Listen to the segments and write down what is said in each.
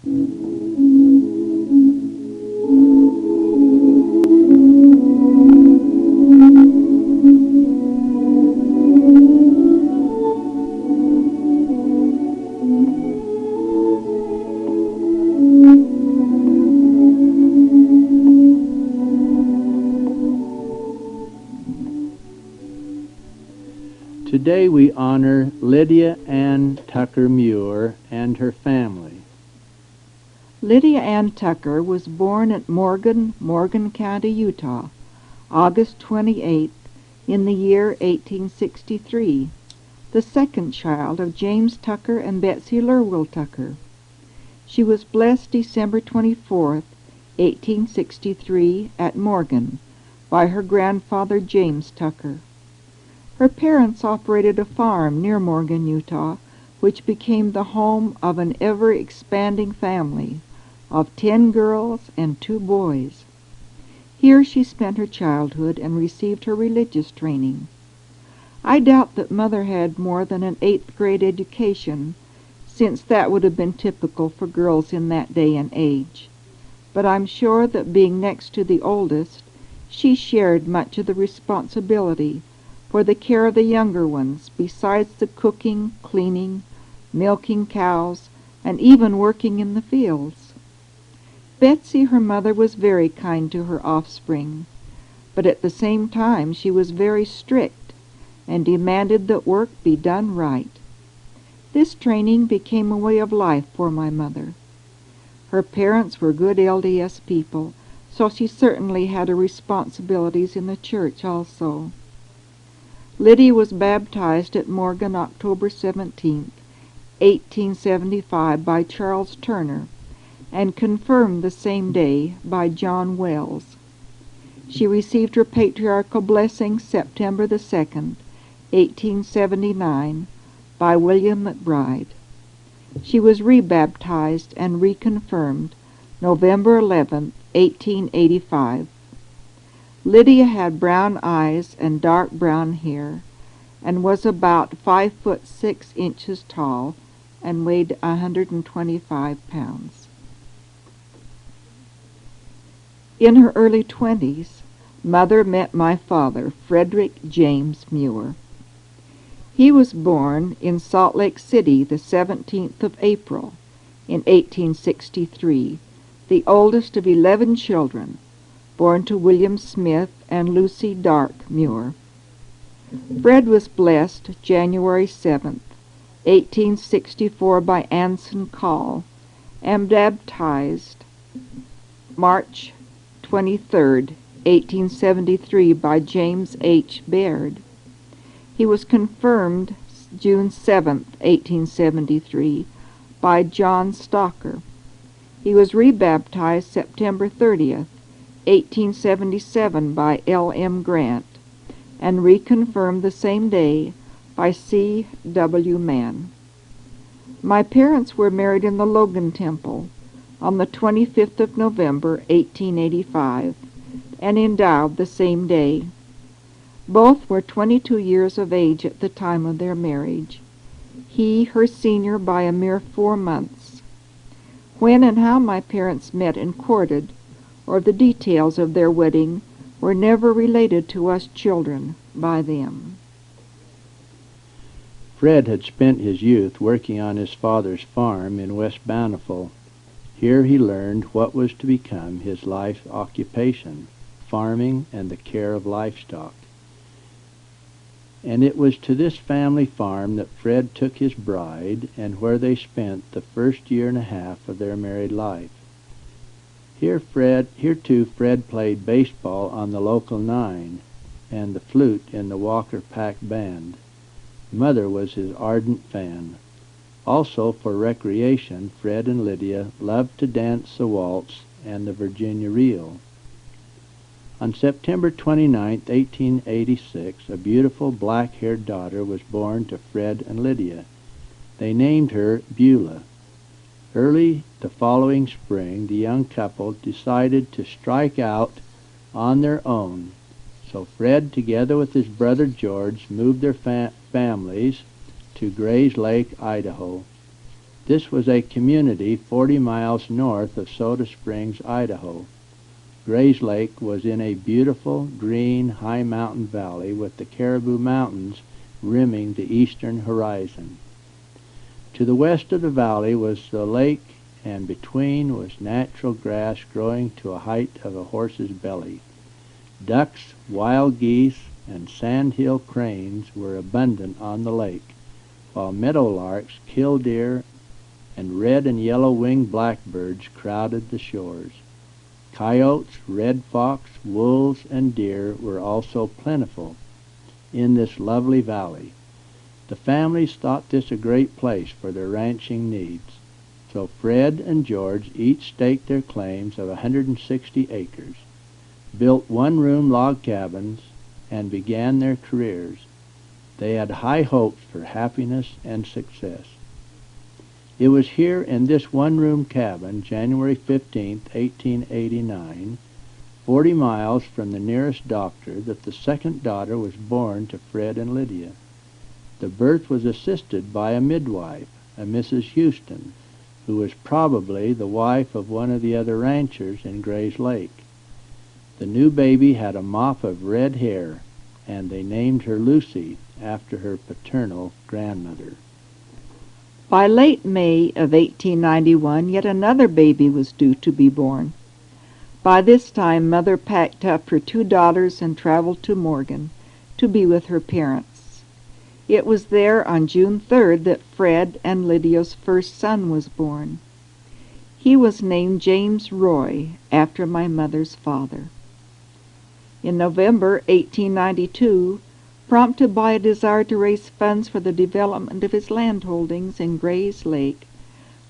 Today we honor Lydia Ann Tucker Muir and her family. Lydia Ann Tucker was born at Morgan, Morgan County, Utah, August 28th in the year 1863, the second child of James Tucker and Betsy Lurwell Tucker. She was blessed December 24th, 1863, at Morgan, by her grandfather James Tucker. Her parents operated a farm near Morgan, Utah, which became the home of an ever-expanding family of 10 girls and 2 boys. Here she spent her childhood and received her religious training. I doubt that Mother had more than an 8th grade education, since that would have been typical for girls in that day and age. But I'm sure that being next to the oldest, she shared much of the responsibility for the care of the younger ones, besides the cooking, cleaning, milking cows, and even working in the fields. Betsy, her mother, was very kind to her offspring, but at the same time she was very strict and demanded that work be done right. This training became a way of life for my mother. Her parents were good LDS people, so she certainly had her responsibilities in the church also. Lydia was baptized at Morgan October 17, 1875 by Charles Turner, and confirmed the same day by John Wells. She received her patriarchal blessing September the 2nd, 1879, by William McBride. She was rebaptized and reconfirmed November 11, 1885. Lydia had brown eyes and dark brown hair, and was about 5'6" tall, and weighed 125 pounds. In her early 20s, Mother met my father, Frederick James Muir. He was born in Salt Lake City the 17th of April in 1863, the oldest of 11 children, born to William Smith and Lucy Dark Muir. Fred was blessed January 7th, 1864 by Anson Call, and baptized March 23rd, 1873 by James H. Baird. He was confirmed June 7th, 1873 by John Stalker. He was rebaptized September 30th, 1877 by L. M. Grant, and reconfirmed the same day by C. W. Mann. My parents were married in the Logan Temple on the 25th of November, 1885, and endowed the same day. Both were 22 years of age at the time of their marriage, he her senior by a mere 4 months. When and how my parents met and courted, or the details of their wedding, were never related to us children by them. Fred had spent his youth working on his father's farm in West Bountiful. Here he learned what was to become his life's occupation, farming and the care of livestock. And it was to this family farm that Fred took his bride, and where they spent the first year and a half of their married life. Here too Fred played baseball on the local 9 and the flute in the Walker Pack Band. Mother was his ardent fan. Also for recreation, Fred and Lydia loved to dance the waltz and the Virginia reel. On September 29, 1886, a beautiful black-haired daughter was born to Fred and Lydia. They named her Beulah. Early the following spring, the young couple decided to strike out on their own, so Fred, together with his brother George, moved their families to Grays Lake, Idaho. This was a community 40 miles north of Soda Springs, Idaho. Gray's Lake was in a beautiful, green, high mountain valley with the Caribou Mountains rimming the eastern horizon. To the west of the valley was the lake, and between was natural grass growing to a height of a horse's belly. Ducks, wild geese, and sandhill cranes were abundant on the lake, while meadowlarks, killdeer, and red and yellow-winged blackbirds crowded the shores. Coyotes, red fox, wolves, and deer were also plentiful in this lovely valley. The families thought this a great place for their ranching needs, so Fred and George each staked their claims of 160 acres, built one-room log cabins, and began their careers. They had high hopes for happiness and success. It was here in this one-room cabin, January 15, 1889, 40 miles from the nearest doctor, that the second daughter was born to Fred and Lydia. The birth was assisted by a midwife, a Mrs. Houston, who was probably the wife of one of the other ranchers in Gray's Lake. The new baby had a mop of red hair, and they named her Lucy after her paternal grandmother. By late May of 1891, yet another baby was due to be born. By this time, Mother packed up her two daughters and traveled to Morgan to be with her parents. It was there on June 3rd that Fred and Lydia's first son was born. He was named James Roy, after my mother's father. In November 1892, prompted by a desire to raise funds for the development of his land holdings in Gray's Lake,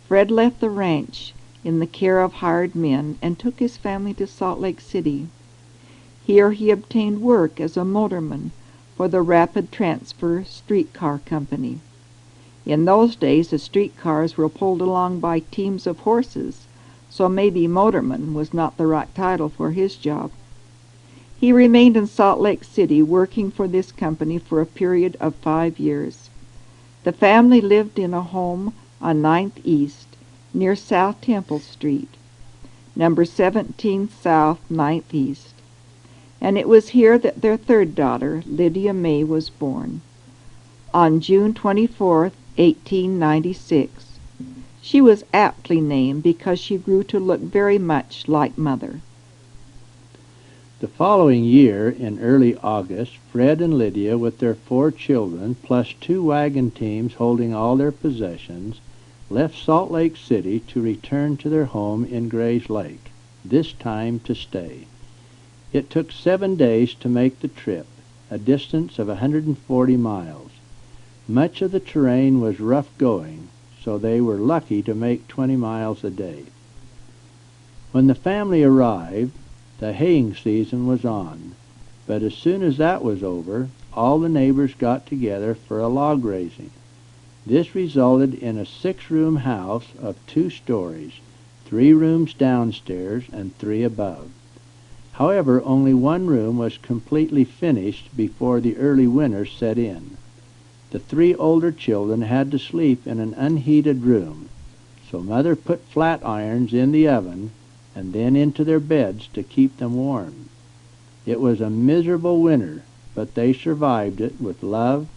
Fred left the ranch in the care of hired men and took his family to Salt Lake City. Here he obtained work as a motorman for the Rapid Transfer Streetcar Company. In those days, the streetcars were pulled along by teams of horses, so maybe motorman was not the right title for his job. He remained in Salt Lake City working for this company for a period of 5 years. The family lived in a home on 9th East, near South Temple Street, number 17 South 9th East, and it was here that their third daughter, Lydia May, was born. On June 24, 1896, she was aptly named because she grew to look very much like Mother. The following year, in early August, Fred and Lydia, with their 4 children, plus 2 wagon teams holding all their possessions, left Salt Lake City to return to their home in Gray's Lake, this time to stay. It took 7 days to make the trip, a distance of 140 miles. Much of the terrain was rough going, so they were lucky to make 20 miles a day. When the family arrived, the haying season was on, but as soon as that was over, all the neighbors got together for a log raising. This resulted in a 6-room house of 2 stories, 3 rooms downstairs and 3 above. However, only 1 room was completely finished before the early winter set in. The 3 older children had to sleep in an unheated room, so Mother put flat irons in the oven and then into their beds to keep them warm. It was a miserable winter, but they survived it with love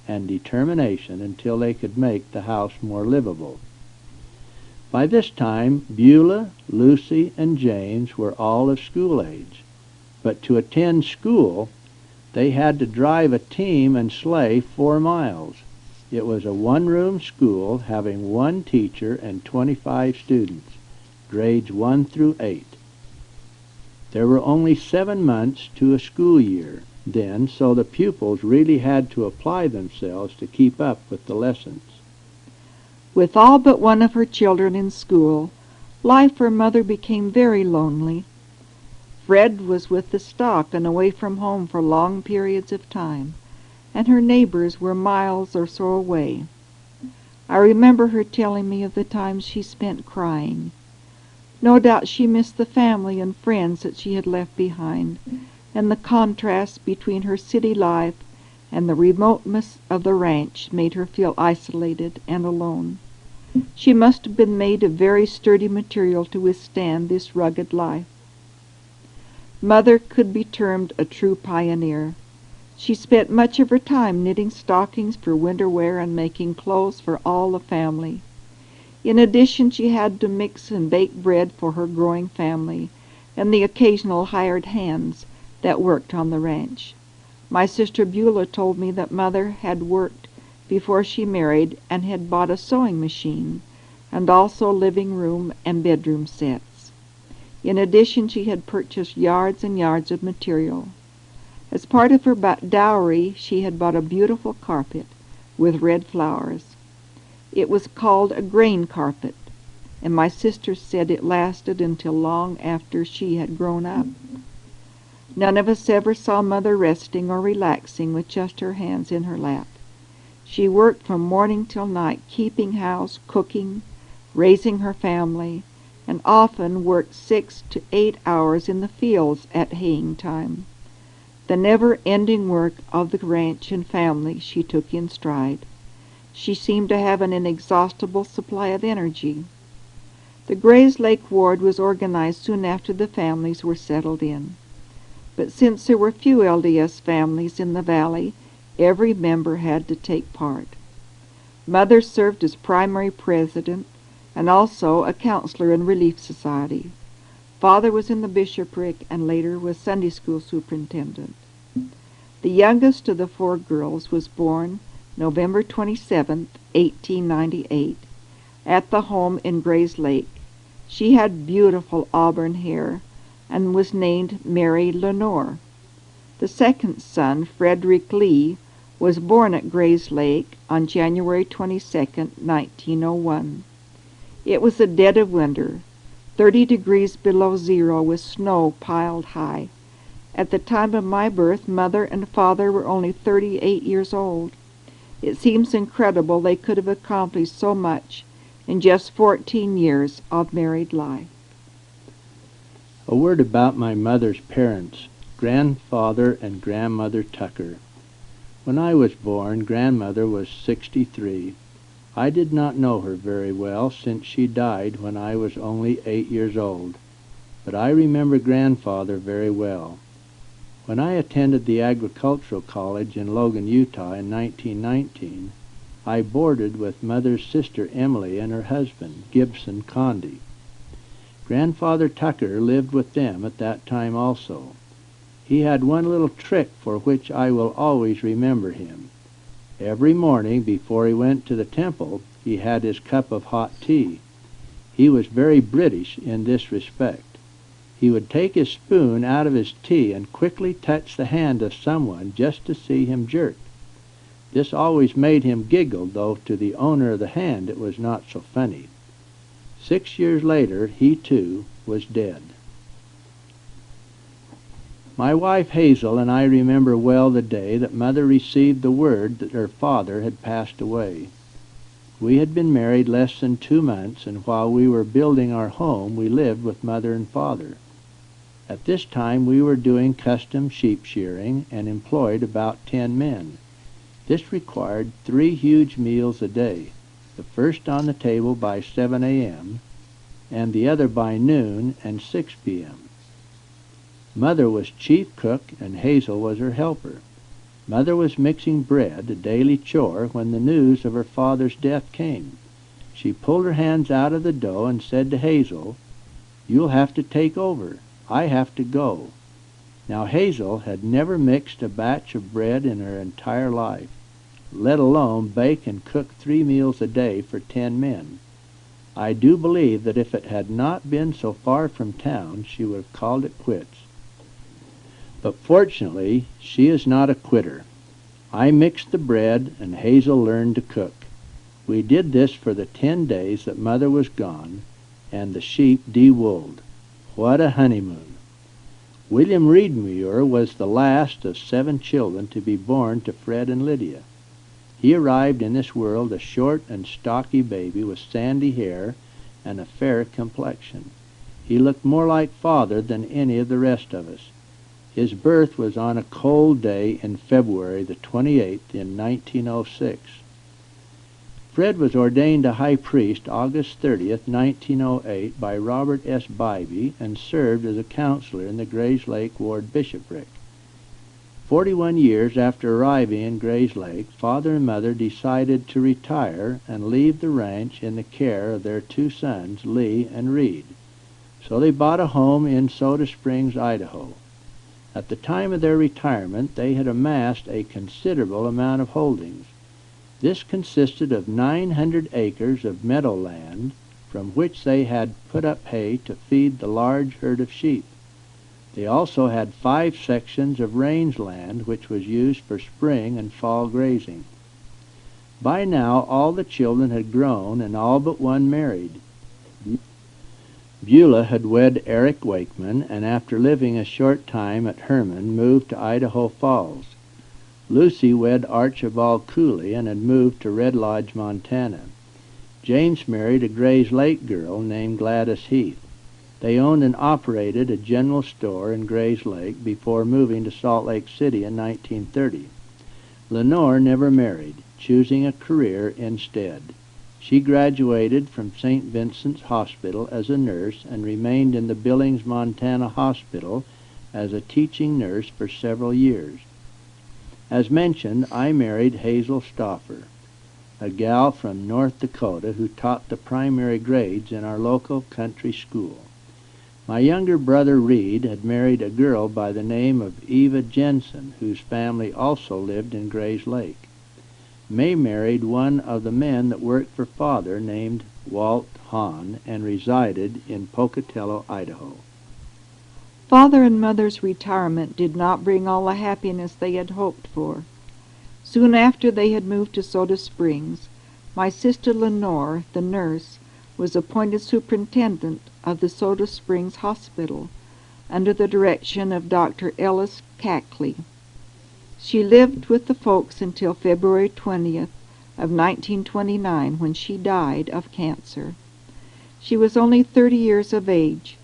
and determination until they could make the house more livable. By this time, Beulah, Lucy, and James were all of school age, but to attend school, they had to drive a team and sleigh 4 miles. It was a 1-room school having 1 teacher and 25 students, grades 1 through 8. There were only 7 months to a school year then, so the pupils really had to apply themselves to keep up with the lessons. With all but one of her children in school, life for Mother became very lonely. Fred was with the stock and away from home for long periods of time, and her neighbors were miles or so away. I remember her telling me of the times she spent crying. No doubt she missed the family and friends that she had left behind, and the contrast between her city life and the remoteness of the ranch made her feel isolated and alone. She must have been made of very sturdy material to withstand this rugged life. Mother could be termed a true pioneer. She spent much of her time knitting stockings for winter wear and making clothes for all the family. In addition, she had to mix and bake bread for her growing family and the occasional hired hands that worked on the ranch. My sister Beulah told me that Mother had worked before she married and had bought a sewing machine and also living room and bedroom sets. In addition, she had purchased yards and yards of material. As part of her dowry, she had bought a beautiful carpet with red flowers. It was called a grain carpet, and my sister said it lasted until long after she had grown up. None of us ever saw Mother resting or relaxing with just her hands in her lap. She worked from morning till night, keeping house, cooking, raising her family, and often worked 6 to 8 hours in the fields at haying time. The never-ending work of the ranch and family she took in stride. She seemed to have an inexhaustible supply of energy. The Grays Lake ward was organized soon after the families were settled in. But since there were few LDS families in the valley, every member had to take part. Mother served as primary president and also a counselor in Relief Society. Father was in the bishopric and later was Sunday school superintendent. The youngest of the 4 girls was born November 27, 1898, at the home in Grays Lake. She had beautiful auburn hair and was named Mary Lenore. The second son, Frederick Lee, was born at Grays Lake on January 22, 1901. It was the dead of winter, 30 degrees below zero with snow piled high. At the time of my birth, Mother and Father were only 38 years old. It seems incredible they could have accomplished so much in just 14 years of married life. A word about my mother's parents, Grandfather and Grandmother Tucker. When I was born, Grandmother was 63. I did not know her very well since she died when I was only 8 years old, but I remember Grandfather very well. When I attended the agricultural college in Logan, Utah in 1919, I boarded with Mother's sister Emily and her husband, Gibson Condy. Grandfather Tucker lived with them at that time also. He had one little trick for which I will always remember him. Every morning before he went to the temple, he had his cup of hot tea. He was very British in this respect. He would take his spoon out of his tea and quickly touch the hand of someone just to see him jerk. This always made him giggle, though to the owner of the hand it was not so funny. 6 years later, he too was dead. My wife Hazel and I remember well the day that Mother received the word that her father had passed away. We had been married less than 2 months, and while we were building our home, we lived with Mother and Father. At this time, we were doing custom sheep shearing and employed about 10 men. This required 3 huge meals a day, the first on the table by 7 a.m., and the other by noon and 6 p.m. Mother was chief cook, and Hazel was her helper. Mother was mixing bread, a daily chore, when the news of her father's death came. She pulled her hands out of the dough and said to Hazel, "You'll have to take over. I have to go." Now Hazel had never mixed a batch of bread in her entire life, let alone bake and cook 3 meals a day for 10 men. I do believe that if it had not been so far from town, she would have called it quits. But fortunately, she is not a quitter. I mixed the bread, and Hazel learned to cook. We did this for the 10 days that Mother was gone, and the sheep de-wooled. What a honeymoon! William Reedmuir was the last of 7 children to be born to Fred and Lydia. He arrived in this world a short and stocky baby with sandy hair and a fair complexion. He looked more like Father than any of the rest of us. His birth was on a cold day in February the 28th in 1906. Fred was ordained a high priest August 30th, 1908 by Robert S. Bybee and served as a counselor in the Grays Lake Ward Bishopric. 41 years after arriving in Grays Lake, Father and Mother decided to retire and leave the ranch in the care of their two sons, Lee and Reed. So they bought a home in Soda Springs, Idaho. At the time of their retirement, they had amassed a considerable amount of holdings. This consisted of 900 acres of meadowland, from which they had put up hay to feed the large herd of sheep. They also had 5 sections of rangeland, which was used for spring and fall grazing. By now, all the children had grown, and all but one married. Beulah had wed Eric Wakeman, and after living a short time at Herman, moved to Idaho Falls. Lucy wed Archibald Cooley and had moved to Red Lodge, Montana. James married a Grays Lake girl named Gladys Heath. They owned and operated a general store in Grays Lake before moving to Salt Lake City in 1930. Lenore never married, choosing a career instead. She graduated from St. Vincent's Hospital as a nurse and remained in the Billings, Montana hospital as a teaching nurse for several years. As mentioned, I married Hazel Stauffer, a gal from North Dakota who taught the primary grades in our local country school. My younger brother Reed had married a girl by the name of Eva Jensen, whose family also lived in Grays Lake. May married one of the men that worked for Father named Walt Hahn and resided in Pocatello, Idaho. Father and Mother's retirement did not bring all the happiness they had hoped for. Soon after they had moved to Soda Springs, my sister Lenore, the nurse, was appointed superintendent of the Soda Springs Hospital under the direction of Dr. Ellis Cackley. She lived with the folks until February 20th of 1929, when she died of cancer. She was only 30 years of age.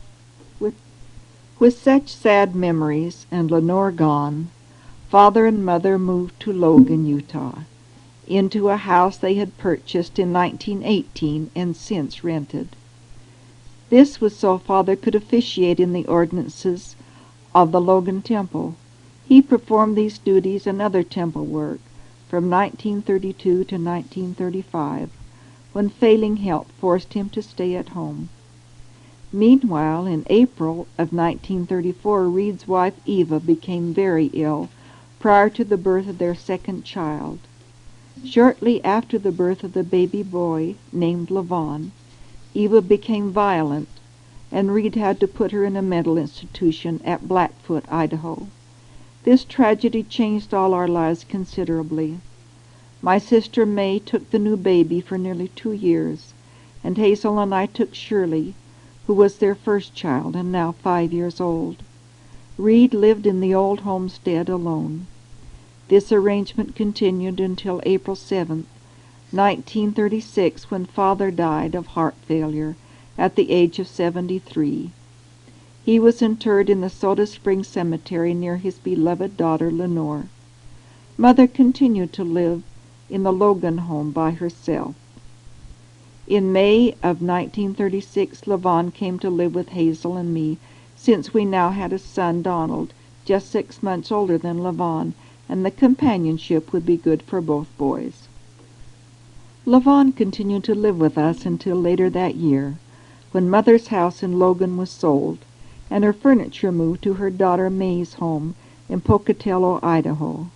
With such sad memories and Lenore gone, Father and Mother moved to Logan, Utah, into a house they had purchased in 1918 and since rented. This was so Father could officiate in the ordinances of the Logan Temple. He performed these duties and other temple work from 1932 to 1935, when failing health forced him to stay at home. Meanwhile, in April of 1934, Reed's wife Eva became very ill prior to the birth of their second child. Shortly after the birth of the baby boy, named Levon, Eva became violent, and Reed had to put her in a mental institution at Blackfoot, Idaho. This tragedy changed all our lives considerably. My sister May took the new baby for nearly 2 years, and Hazel and I took Shirley, who was their first child and now 5 years old. Reed lived in the old homestead alone. This arrangement continued until April 7th, 1936, when Father died of heart failure at the age of 73. He was interred in the Soda Springs Cemetery near his beloved daughter Lenore. Mother continued to live in the Logan home by herself. In May of 1936, Levon came to live with Hazel and me, since we now had a son, Donald, just 6 months older than Levon, and the companionship would be good for both boys. Levon continued to live with us until later that year, when Mother's house in Logan was sold, and her furniture moved to her daughter May's home in Pocatello, Idaho.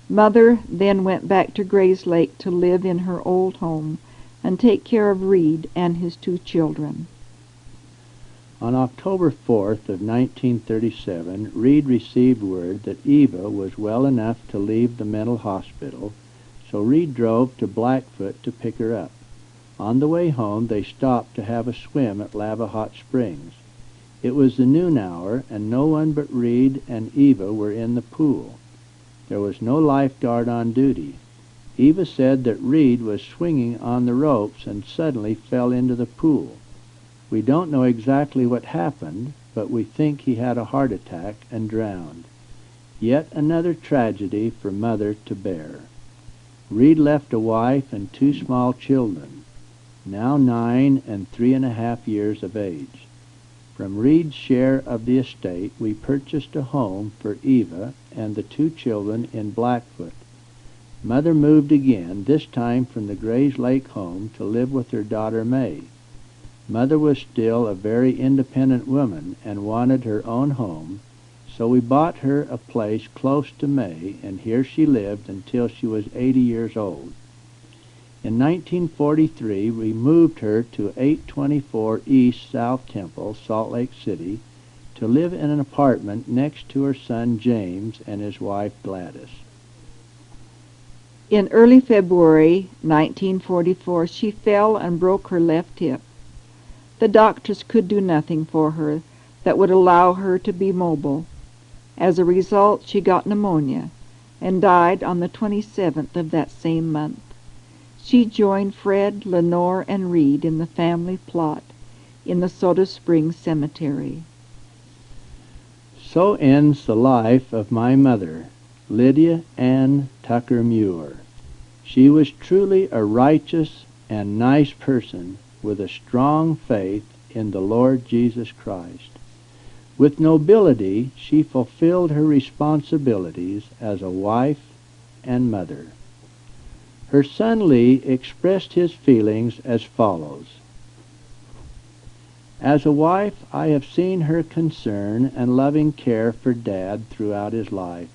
Mother then went back to Grays Lake to live in her old home and take care of Reed and his 2 children. On October 4th of 1937, Reed received word that Eva was well enough to leave the mental hospital, so Reed drove to Blackfoot to pick her up. On the way home, they stopped to have a swim at Lava Hot Springs. It was the noon hour, and no one but Reed and Eva were in the pool. There was no lifeguard on duty. Eva said that Reed was swinging on the ropes and suddenly fell into the pool. We don't know exactly what happened, but we think he had a heart attack and drowned. Yet another tragedy for Mother to bear. Reed left a wife and 2 small children, now 9 and 3.5 years of age. From Reed's share of the estate, we purchased a home for Eva and the 2 children in Blackfoot. Mother moved again, this time from the Grays Lake home, to live with her daughter May. Mother was still a very independent woman and wanted her own home, so we bought her a place close to May, and here she lived until she was 80 years old. In 1943, we moved her to 824 East South Temple, Salt Lake City, to live in an apartment next to her son James and his wife Gladys. In early February 1944, she fell and broke her left hip. The doctors could do nothing for her that would allow her to be mobile. As a result, she got pneumonia and died on the 27th of that same month. She joined Fred, Lenore, and Reed in the family plot in the Soda Springs Cemetery. So ends the life of my mother, Lydia Ann Tucker Muir. She was truly a righteous and nice person with a strong faith in the Lord Jesus Christ. With nobility, she fulfilled her responsibilities as a wife and mother. Her son Lee expressed his feelings as follows. As a wife, I have seen her concern and loving care for Dad throughout his life.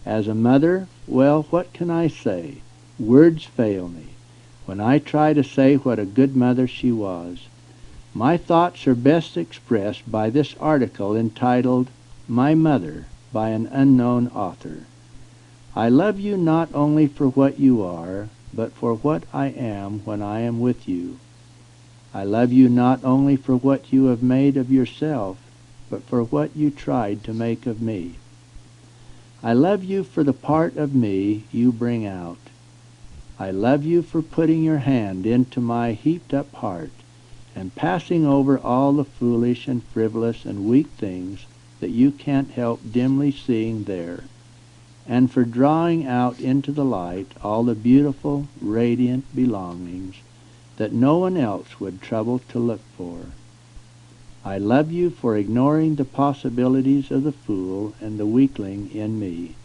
As a mother, well, what can I say? Words fail me when I try to say what a good mother she was. My thoughts are best expressed by this article entitled, My Mother, by an unknown author. I love you not only for what you are, but for what I am when I am with you. I love you not only for what you have made of yourself, but for what you tried to make of me. I love you for the part of me you bring out. I love you for putting your hand into my heaped-up heart and passing over all the foolish and frivolous and weak things that you can't help dimly seeing there, and for drawing out into the light all the beautiful, radiant belongings that no one else would trouble to look for. I love you for ignoring the possibilities of the fool and the weakling in me,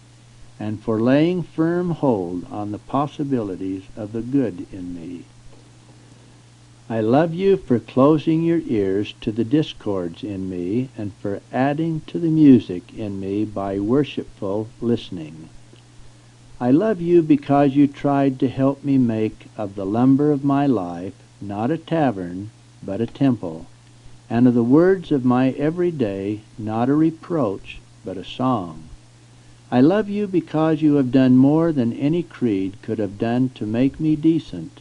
and for laying firm hold on the possibilities of the good in me. I love you for closing your ears to the discords in me and for adding to the music in me by worshipful listening. I love you because you tried to help me make of the lumber of my life not a tavern, but a temple, and of the words of my every day not a reproach, but a song. I love you because you have done more than any creed could have done to make me decent,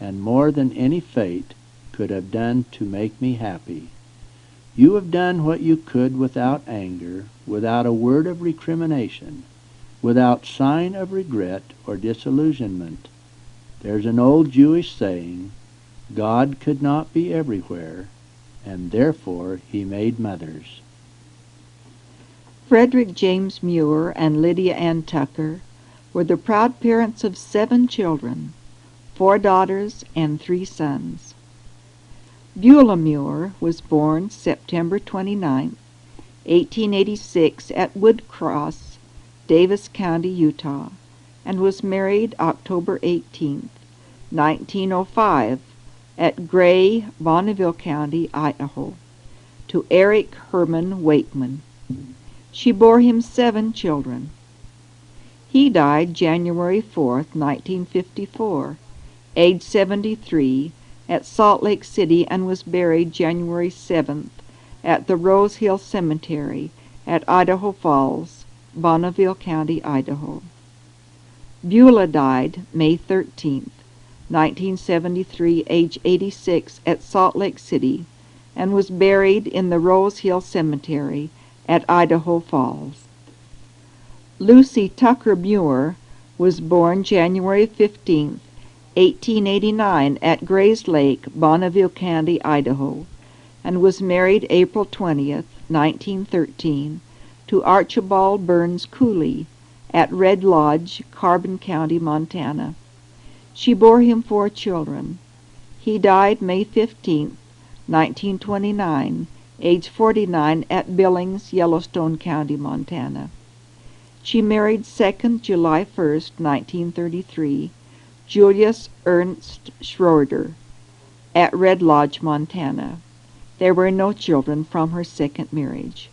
and more than any fate could have done to make me happy. You have done what you could without anger, without a word of recrimination, without sign of regret or disillusionment. There's an old Jewish saying, God could not be everywhere, and therefore he made mothers. Frederick James Muir and Lydia Ann Tucker were the proud parents of 7 children, 4 daughters and 3 sons. Beulah Muir was born September 29, 1886 at Wood Cross, Davis County, Utah, and was married October 18, 1905 at Gray, Bonneville County, Idaho, to Eric Herman Wakeman. She bore him 7 children. He died January 4, 1954, age 73, at Salt Lake City and was buried January 7th at the Rose Hill Cemetery at Idaho Falls, Bonneville County, Idaho. Beulah died May 13th, 1973, age 86, at Salt Lake City and was buried in the Rose Hill Cemetery at Idaho Falls. Lucy Tucker Muir was born January 15, 1889 at Grays Lake, Bonneville County, Idaho, and was married April 20, 1913, to Archibald Burns Cooley at Red Lodge, Carbon County, Montana. She bore him 4 children. He died May 15, 1929, age 49, at Billings, Yellowstone County, Montana. She married 2nd July 1st, 1933, Julius Ernst Schroeder, at Red Lodge, Montana. There were no children from her second marriage.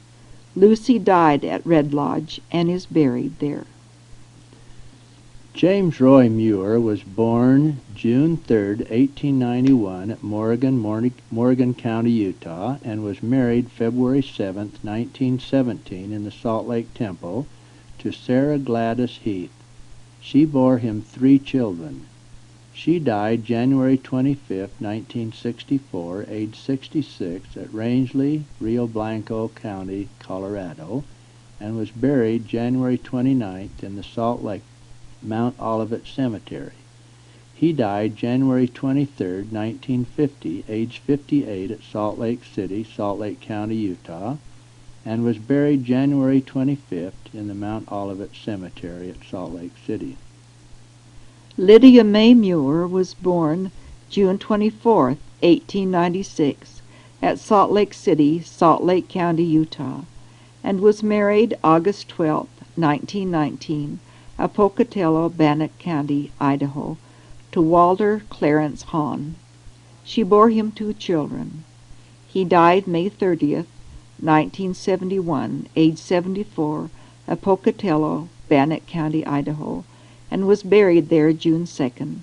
Lucy died at Red Lodge and is buried there. James Roy Muir was born June 3, 1891 at Morgan County, Utah, and was married February 7, 1917 in the Salt Lake Temple to Sarah Gladys Heath. She bore him 3 children. She died January 25, 1964, age 66, at Rangeley, Rio Blanco County, Colorado, and was buried January 29th in the Salt Lake Mount Olivet Cemetery. He died January 23, 1950, age 58, at Salt Lake City, Salt Lake County, Utah, and was buried January 25th in the Mount Olivet Cemetery at Salt Lake City. Lydia May Muir was born June 24, 1896, at Salt Lake City, Salt Lake County, Utah, and was married August 12, 1919, at Pocatello, Bannock County, Idaho, to Walter Clarence Hahn. She bore him 2 children. He died May 30, 1971, age 74, at Pocatello, Bannock County, Idaho, and was buried there June 2nd.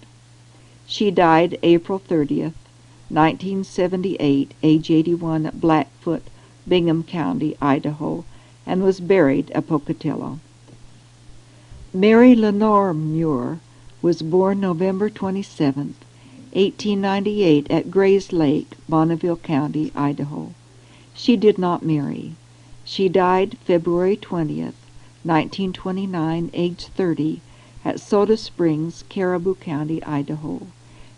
She died April 30, 1978, age 81, at Blackfoot, Bingham County, Idaho, and was buried at Pocatello. Mary Lenore Muir was born November 27, 1898, at Grays Lake, Bonneville County, Idaho. She did not marry. She died February 20, 1929, age 30, at Soda Springs, Caribou County, Idaho,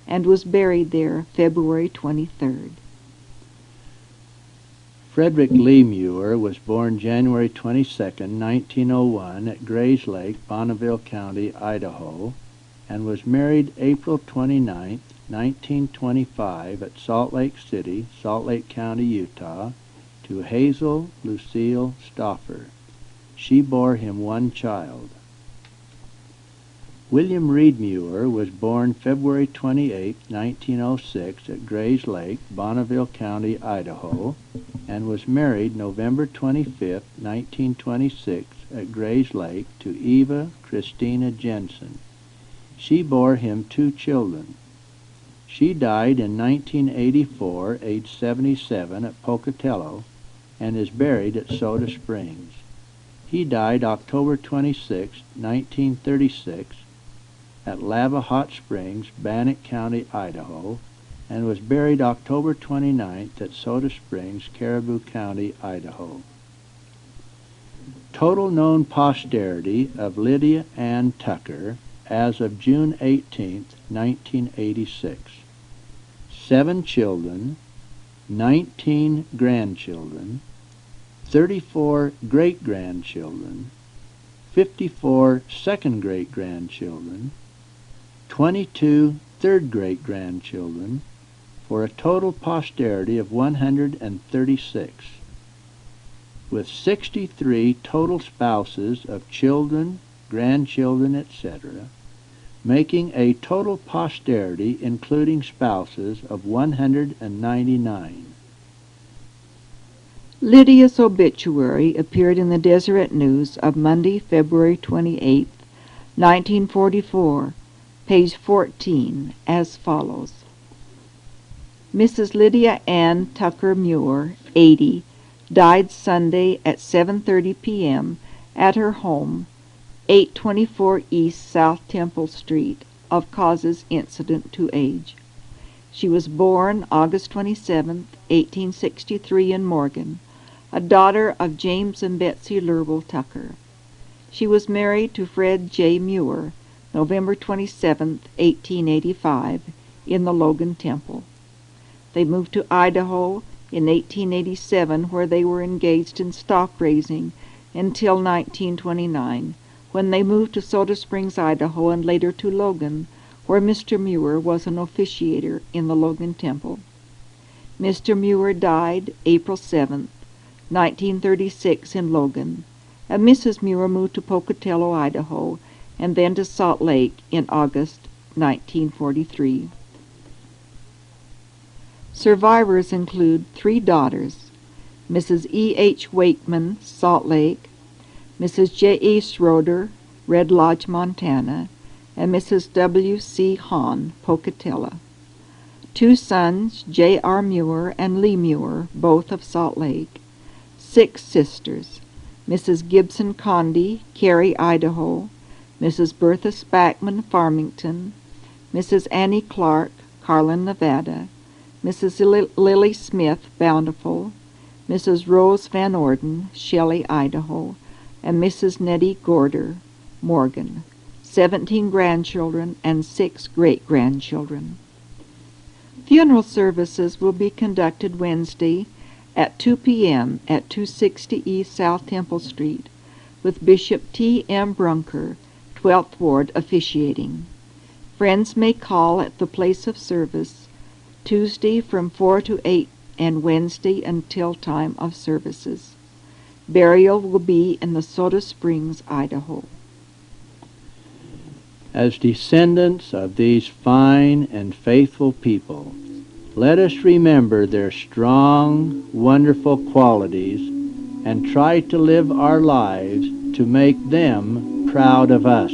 and was buried there February 23rd. Frederick Lee Muir was born January 22, 1901, at Grays Lake, Bonneville County, Idaho, and was married April 29, 1925, at Salt Lake City, Salt Lake County, Utah, to Hazel Lucille Stauffer. She bore him 1 child. William Reed Muir was born February 28, 1906, at Grays Lake, Bonneville County, Idaho, and was married November 25, 1926, at Grays Lake to Eva Christina Jensen. She bore him 2 children. She died in 1984, age 77, at Pocatello, and is buried at Soda Springs. He died October 26, 1936, at Lava Hot Springs, Bannock County, Idaho, and was buried October 29th at Soda Springs, Caribou County, Idaho. Total known posterity of Lydia Ann Tucker as of June 18, 1986. 7 children, 19 grandchildren, 34 great-grandchildren, 54 second-great-grandchildren, 22 third-great-grandchildren, for a total posterity of 136, with 63 total spouses of children, grandchildren, etc., making a total posterity, including spouses, of 199. Lydia's obituary appeared in the Deseret News of Monday, February 28, 1944, page 14, as follows. Mrs. Lydia Ann Tucker Muir, 80, died Sunday at 7:30 p.m. at her home, 824 East South Temple Street, of causes incident to age. She was born August 27, 1863, in Morgan, a daughter of James and Betsy Lurwell Tucker. She was married to Fred J. Muir, November 27, 1885, in the Logan Temple. They moved to Idaho in 1887, where they were engaged in stock raising until 1929, when they moved to Soda Springs, Idaho, and later to Logan, where Mr. Muir was an officiator in the Logan Temple. Mr. Muir died April 7, 1936 in Logan, and Mrs. Muir moved to Pocatello, Idaho, and then to Salt Lake in August 1943. Survivors include 3 daughters: Mrs. E. H. Wakeman, Salt Lake; Mrs. J. E. Schroeder, Red Lodge, Montana; and Mrs. W. C. Hahn, Pocatello. 2 sons, J. R. Muir and Lee Muir, both of Salt Lake. 6 sisters: Mrs. Gibson Condy, Cary, Idaho; Mrs. Bertha Spackman, Farmington; Mrs. Annie Clark, Carlin, Nevada; Mrs. Lily Smith, Bountiful; Mrs. Rose Van Orden, Shelley, Idaho; and Mrs. Nettie Gorder, Morgan. 17 grandchildren and 6 great-grandchildren. Funeral services will be conducted Wednesday at 2 p.m. at 260 East South Temple Street, with Bishop T. M. Brunker, 12th Ward, officiating. Friends may call at the place of service Tuesday from 4 to 8 and Wednesday until time of services. Burial will be in the Soda Springs, Idaho. As descendants of these fine and faithful people, let us remember their strong, wonderful qualities and try to live our lives to make them proud of us.